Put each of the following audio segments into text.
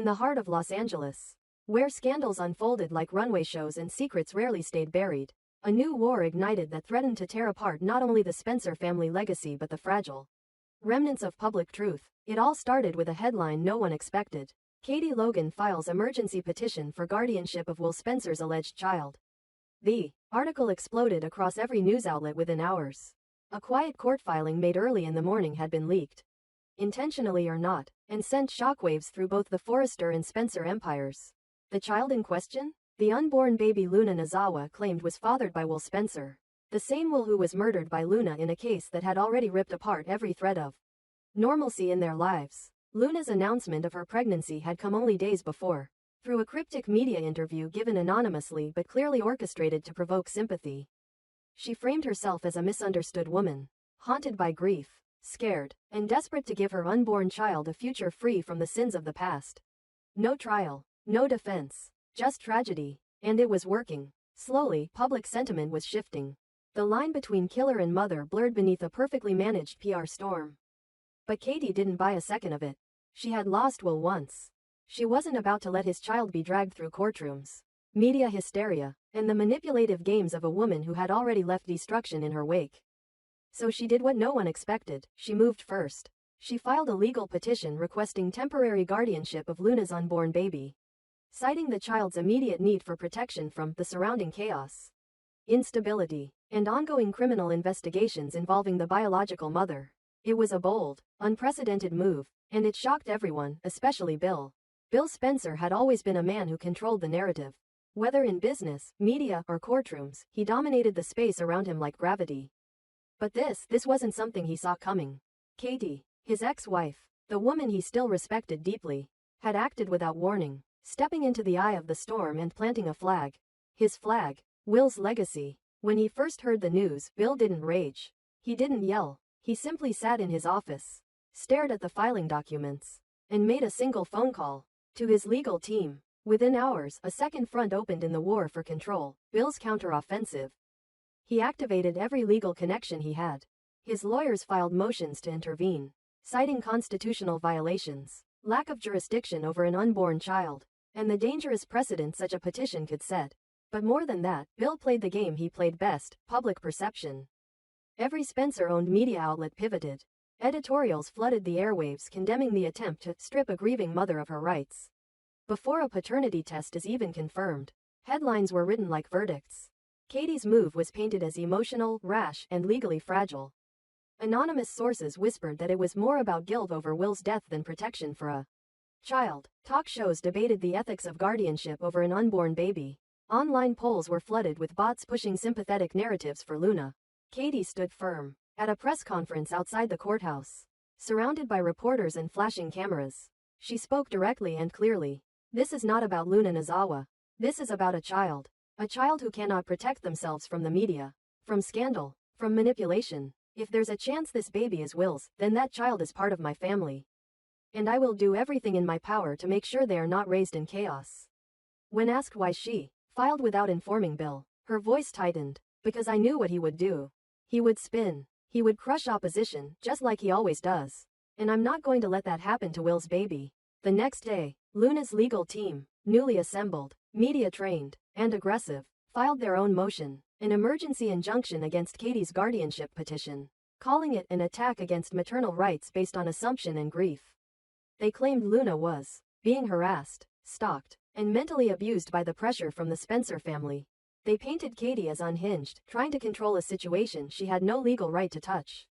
in the heart of Los Angeles, where scandals unfolded like runway shows and secrets rarely stayed buried. A new war ignited that threatened to tear apart not only the Spencer family legacy but the fragile remnants of public truth. It all started with a headline no one expected. Katie Logan files emergency petition for guardianship of Will Spencer's alleged child. The article exploded across every news outlet within hours. A quiet court filing made early in the morning had been leaked, intentionally or not, and sent shockwaves through both the Forrester and Spencer empires. The child in question? The unborn baby Luna Nozawa claimed was fathered by Will Spencer, the same Will who was murdered by Luna in a case that had already ripped apart every thread of normalcy in their lives. Luna's announcement of her pregnancy had come only days before, through a cryptic media interview given anonymously but clearly orchestrated to provoke sympathy. She framed herself as a misunderstood woman, haunted by grief, scared, and desperate to give her unborn child a future free from the sins of the past. No trial, no defense, just tragedy. And it was working. Slowly, public sentiment was shifting. The line between killer and mother blurred beneath a perfectly managed PR storm. But Katie didn't buy a second of it. She had lost Will once. She wasn't about to let his child be dragged through courtrooms, media hysteria, and the manipulative games of a woman who had already left destruction in her wake. So she did what no one expected. She moved first. She filed a legal petition requesting temporary guardianship of Luna's unborn baby, citing the child's immediate need for protection from the surrounding chaos, instability, and ongoing criminal investigations involving the biological mother. It was a bold, unprecedented move, and it shocked everyone, especially Bill. Bill Spencer had always been a man who controlled the narrative. Whether in business, media, or courtrooms, he dominated the space around him like gravity. But this wasn't something he saw coming. Katie, his ex-wife, the woman he still respected deeply, had acted without warning, stepping into the eye of the storm and planting a flag. His flag, Will's legacy. When he first heard the news, Bill didn't rage. He didn't yell. He simply sat in his office, stared at the filing documents, and made a single phone call to his legal team. Within hours, a second front opened in the war for control, Bill's counter-offensive. He activated every legal connection he had. His lawyers filed motions to intervene, citing constitutional violations, lack of jurisdiction over an unborn child, and the dangerous precedent such a petition could set. But more than that, Bill played the game he played best, public perception. Every Spencer-owned media outlet pivoted. Editorials flooded the airwaves condemning the attempt to strip a grieving mother of her rights. Before a paternity test is even confirmed, headlines were written like verdicts. Katie's move was painted as emotional, rash, and legally fragile. Anonymous sources whispered that it was more about guilt over Will's death than protection for a child. Talk shows debated the ethics of guardianship over an unborn baby. Online polls were flooded with bots pushing sympathetic narratives for Luna. Katie stood firm. At a press conference outside the courthouse, surrounded by reporters and flashing cameras, she spoke directly and clearly. This is not about Luna Nozawa. This is about a child. A child who cannot protect themselves from the media, from scandal, from manipulation. If there's a chance this baby is Will's, then that child is part of my family. And I will do everything in my power to make sure they are not raised in chaos. When asked why she filed without informing Bill, her voice tightened. Because I knew what he would do. He would spin. He would crush opposition, just like he always does. And I'm not going to let that happen to Will's baby. The next day, Luna's legal team, newly assembled, media-trained, and aggressive, filed their own motion, an emergency injunction against Katie's guardianship petition, calling it an attack against maternal rights based on assumption and grief. They claimed Luna was being harassed, stalked, and mentally abused by the pressure from the Spencer family. They painted Katie as unhinged, trying to control a situation she had no legal right to touch.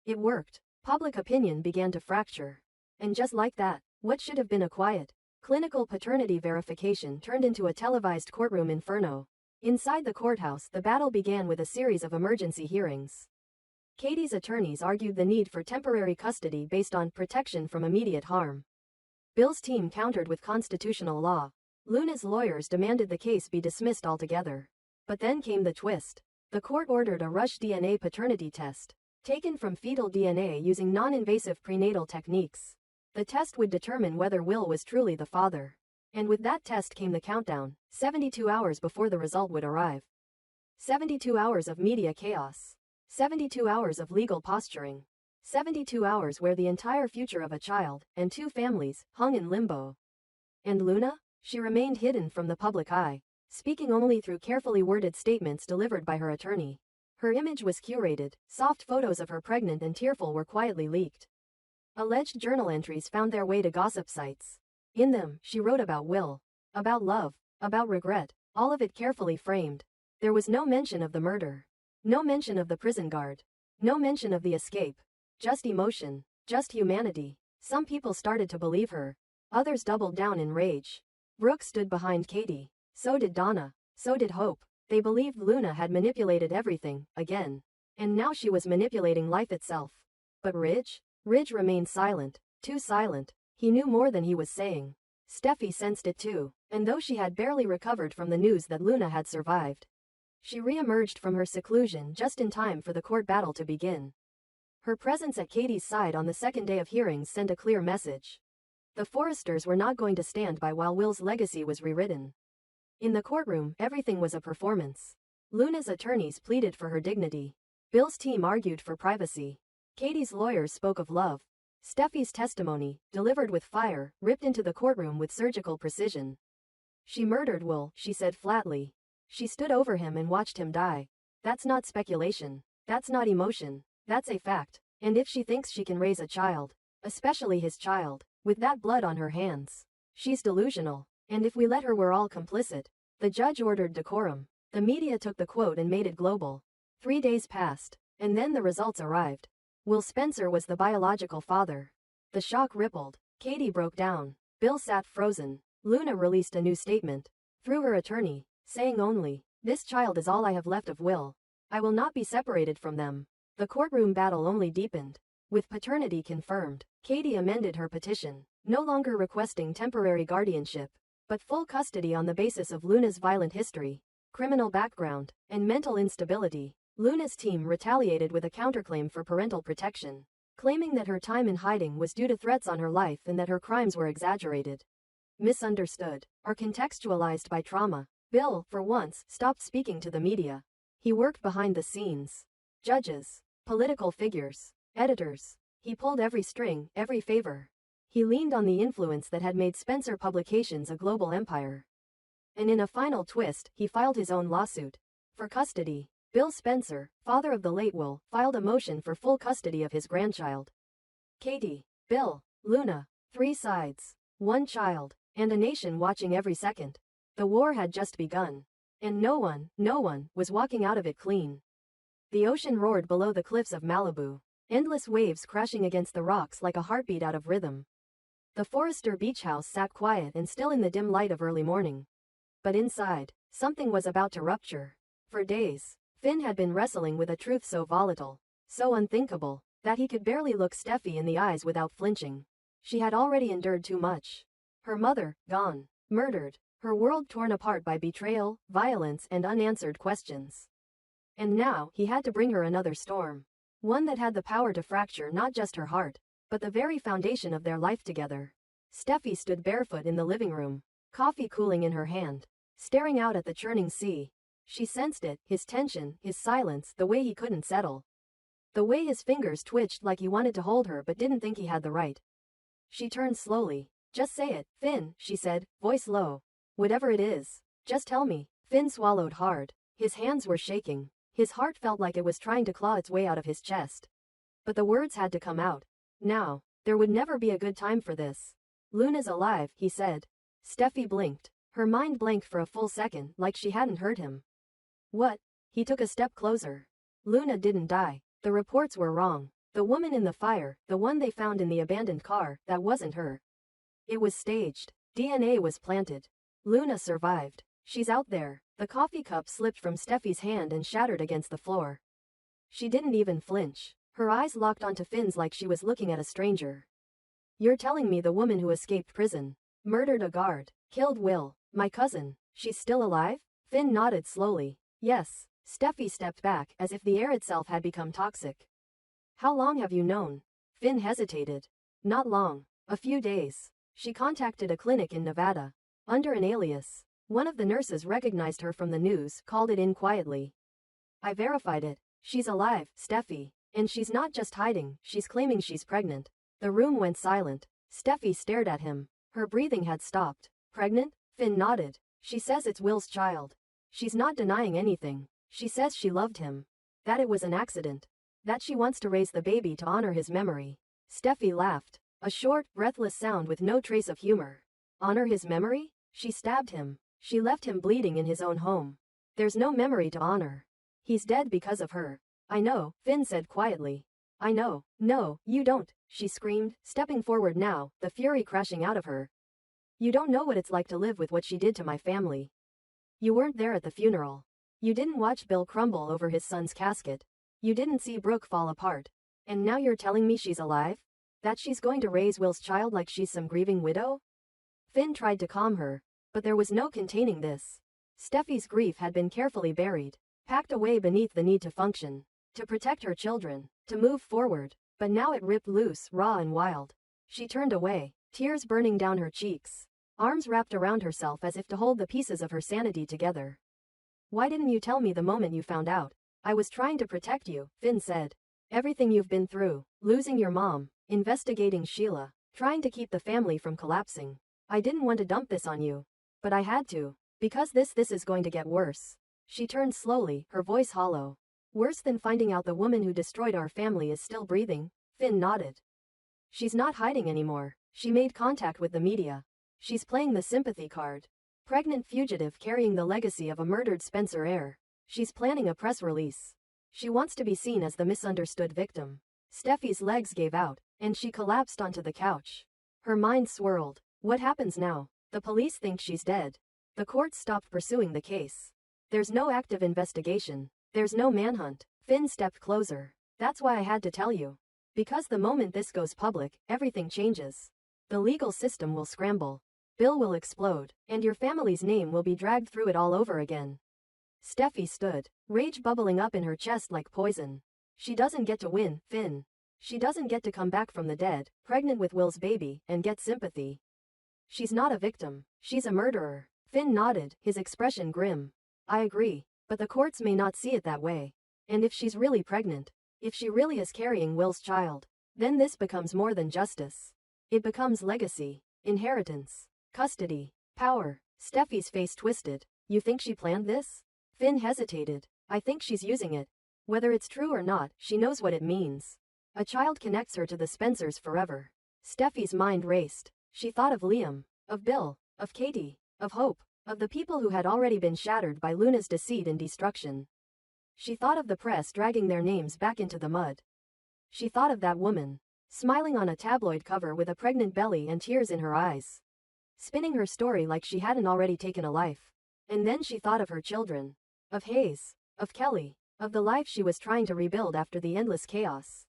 It worked. Public opinion began to fracture. And just like that, what should have been a quiet, clinical paternity verification turned into a televised courtroom inferno. Inside the courthouse, the battle began with a series of emergency hearings. Katie's attorneys argued the need for temporary custody based on protection from immediate harm. Bill's team countered with constitutional law. Luna's lawyers demanded the case be dismissed altogether. But then came the twist. The court ordered a rush DNA paternity test, taken from fetal DNA using non-invasive prenatal techniques. The test would determine whether Will was truly the father. And with that test came the countdown, 72 hours before the result would arrive. 72 hours of media chaos. 72 hours of legal posturing. 72 hours where the entire future of a child, and two families, hung in limbo. And Luna? She remained hidden from the public eye, speaking only through carefully worded statements delivered by her attorney. Her image was curated, soft photos of her pregnant and tearful were quietly leaked. Alleged journal entries found their way to gossip sites. In them, she wrote about Will, about love, about regret, all of it carefully framed. There was no mention of the murder. No mention of the prison guard. No mention of the escape. Just emotion. Just humanity. Some people started to believe her. Others doubled down in rage. Brooke stood behind Katie. So did Donna. So did Hope. They believed Luna had manipulated everything, again. And now she was manipulating life itself. But Ridge? Ridge remained silent. Too silent. He knew more than he was saying. Steffi sensed it too, and though she had barely recovered from the news that Luna had survived, she re-emerged from her seclusion just in time for the court battle to begin. Her presence at Katie's side on the second day of hearings sent a clear message. The Forresters were not going to stand by while Will's legacy was rewritten. In the courtroom, everything was a performance. Luna's attorneys pleaded for her dignity. Bill's team argued for privacy. Katie's lawyers spoke of love. Steffi's testimony, delivered with fire, ripped into the courtroom with surgical precision. She murdered Will, she said flatly. She stood over him and watched him die. That's not speculation. That's not emotion. That's a fact. And if she thinks she can raise a child, especially his child, with that blood on her hands, she's delusional. And if we let her, we're all complicit. The judge ordered decorum. The media took the quote and made it global. 3 days passed, and then the results arrived. Will Spencer was the biological father. The shock rippled. Katie broke down. Bill sat frozen. Luna released a new statement. Through her attorney, saying only, "This child is all I have left of Will. I will not be separated from them." The courtroom battle only deepened. With paternity confirmed, Katie amended her petition, no longer requesting temporary guardianship, but full custody on the basis of Luna's violent history, criminal background, and mental instability. Luna's team retaliated with a counterclaim for parental protection, claiming that her time in hiding was due to threats on her life and that her crimes were exaggerated, misunderstood, or contextualized by trauma. Bill, for once, stopped speaking to the media. He worked behind the scenes. Judges, political figures, editors. He pulled every string, every favor. He leaned on the influence that had made Spencer Publications a global empire. And in a final twist, he filed his own lawsuit. For custody, Bill Spencer, father of the late Will, filed a motion for full custody of his grandchild. Katie, Bill, Luna, 3 sides, 1 child, and a nation watching every second. The war had just begun. And no one, was walking out of it clean. The ocean roared below the cliffs of Malibu, endless waves crashing against the rocks like a heartbeat out of rhythm. The Forrester beach house sat quiet and still in the dim light of early morning. But inside, something was about to rupture. For days, Finn had been wrestling with a truth so volatile, so unthinkable, that he could barely look Steffi in the eyes without flinching. She had already endured too much. Her mother, gone, murdered, her world torn apart by betrayal, violence, and unanswered questions. And now, he had to bring her another storm. One that had the power to fracture not just her heart, but the very foundation of their life together. Steffi stood barefoot in the living room, coffee cooling in her hand, staring out at the churning sea. She sensed it, his tension, his silence, the way he couldn't settle. The way his fingers twitched like he wanted to hold her but didn't think he had the right. She turned slowly. "Just say it, Finn," she said, voice low. "Whatever it is, just tell me." Finn swallowed hard. His hands were shaking. His heart felt like it was trying to claw its way out of his chest. But the words had to come out. Now. There would never be a good time for this. "Luna's alive," he said. Steffi blinked. Her mind blanked for a full second, like she hadn't heard him. "What?" He took a step closer. "Luna didn't die. The reports were wrong. The woman in the fire, the one they found in the abandoned car, that wasn't her. It was staged. DNA was planted. Luna survived. She's out there." The coffee cup slipped from Steffi's hand and shattered against the floor. She didn't even flinch. Her eyes locked onto Finn's like she was looking at a stranger. "You're telling me the woman who escaped prison, murdered a guard, killed Will, my cousin, she's still alive?" Finn nodded slowly. "Yes." Steffi stepped back, as if the air itself had become toxic. "How long have you known?" Finn hesitated. "Not long. A few days." She contacted a clinic in Nevada. Under an alias. One of the nurses recognized her from the news, called it in quietly. "I verified it. She's alive, Steffi. And she's not just hiding, she's claiming she's pregnant." The room went silent. Steffi stared at him. Her breathing had stopped. Pregnant? Finn nodded. She says it's Will's child. She's not denying anything. She says she loved him. That it was an accident. That she wants to raise the baby to honor his memory. Steffi laughed. A short, breathless sound with no trace of humor. Honor his memory? She stabbed him. She left him bleeding in his own home. There's no memory to honor. He's dead because of her. I know, Finn said quietly. I know. No, you don't, she screamed, stepping forward now, the fury crashing out of her. You don't know what it's like to live with what she did to my family. You weren't there at the funeral. You didn't watch Bill crumble over his son's casket. You didn't see Brooke fall apart. And now you're telling me she's alive? That she's going to raise Will's child like she's some grieving widow? Finn tried to calm her, but there was no containing this. Steffi's grief had been carefully buried, packed away beneath the need to function, to protect her children, to move forward, but now it ripped loose, raw and wild. She turned away, tears burning down her cheeks, arms wrapped around herself as if to hold the pieces of her sanity together. Why didn't you tell me the moment you found out? I was trying to protect you, Finn said. Everything you've been through, losing your mom, investigating Sheila, trying to keep the family from collapsing. I didn't want to dump this on you. But I had to. Because this is going to get worse. She turned slowly, her voice hollow. Worse than finding out the woman who destroyed our family is still breathing? Finn nodded. She's not hiding anymore. She made contact with the media. She's playing the sympathy card. Pregnant fugitive carrying the legacy of a murdered Spencer heir. She's planning a press release. She wants to be seen as the misunderstood victim. Steffi's legs gave out, and she collapsed onto the couch. Her mind swirled. What happens now? The police think she's dead. The courts stopped pursuing the case. There's no active investigation. There's no manhunt. Finn stepped closer. That's why I had to tell you. Because the moment this goes public, everything changes. The legal system will scramble. Bill will explode, and your family's name will be dragged through it all over again. Steffi stood, rage bubbling up in her chest like poison. She doesn't get to win, Finn. She doesn't get to come back from the dead, pregnant with Will's baby, and get sympathy. She's not a victim. She's a murderer. Finn nodded, his expression grim. I agree, but the courts may not see it that way. And if she's really pregnant, if she really is carrying Will's child, then this becomes more than justice. It becomes legacy, inheritance, custody, power. Steffi's face twisted. You think she planned this? Finn hesitated. I think she's using it. Whether it's true or not, she knows what it means. A child connects her to the Spencers forever. Steffi's mind raced. She thought of Liam, of Bill, of Katie, of Hope, of the people who had already been shattered by Luna's deceit and destruction. She thought of the press dragging their names back into the mud. She thought of that woman, smiling on a tabloid cover with a pregnant belly and tears in her eyes, spinning her story like she hadn't already taken a life. And then she thought of her children, of Hayes, of Kelly, of the life she was trying to rebuild after the endless chaos.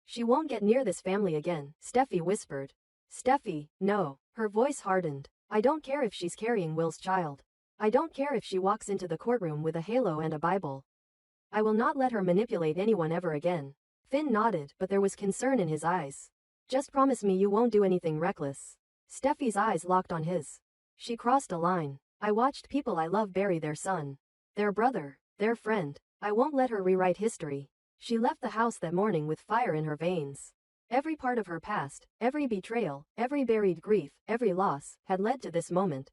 She won't get near this family again, Steffi whispered. Steffi, no. Her voice hardened. I don't care if she's carrying Will's child. I don't care if she walks into the courtroom with a halo and a Bible. I will not let her manipulate anyone ever again. Finn nodded, but there was concern in his eyes. Just promise me you won't do anything reckless. Steffi's eyes locked on his. She crossed a line. I watched people I love bury their son, their brother, their friend. I won't let her rewrite history. She left the house that morning with fire in her veins. Every part of her past, every betrayal, every buried grief, every loss, had led to this moment.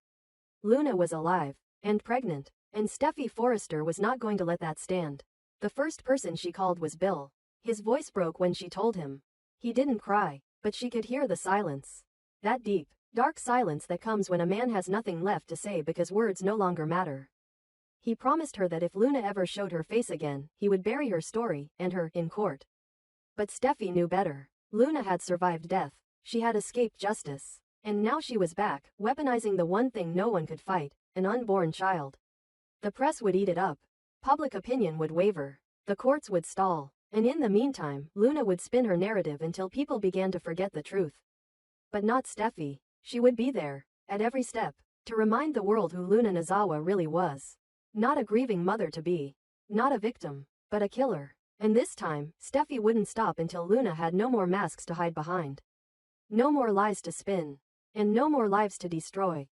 Luna was alive, and pregnant, and Steffi Forrester was not going to let that stand. The first person she called was Bill. His voice broke when she told him. He didn't cry, but she could hear the silence. That deep, dark silence that comes when a man has nothing left to say because words no longer matter. He promised her that if Luna ever showed her face again, he would bury her story, and her, in court. But Steffi knew better. Luna had survived death. She had escaped justice. And now she was back, weaponizing the one thing no one could fight, an unborn child. The press would eat it up. Public opinion would waver. The courts would stall. And in the meantime, Luna would spin her narrative until people began to forget the truth. But not Steffi. She would be there, at every step, to remind the world who Luna Nozawa really was. Not a grieving mother-to-be. Not a victim, but a killer. And this time, Steffi wouldn't stop until Luna had no more masks to hide behind. No more lies to spin. And no more lives to destroy.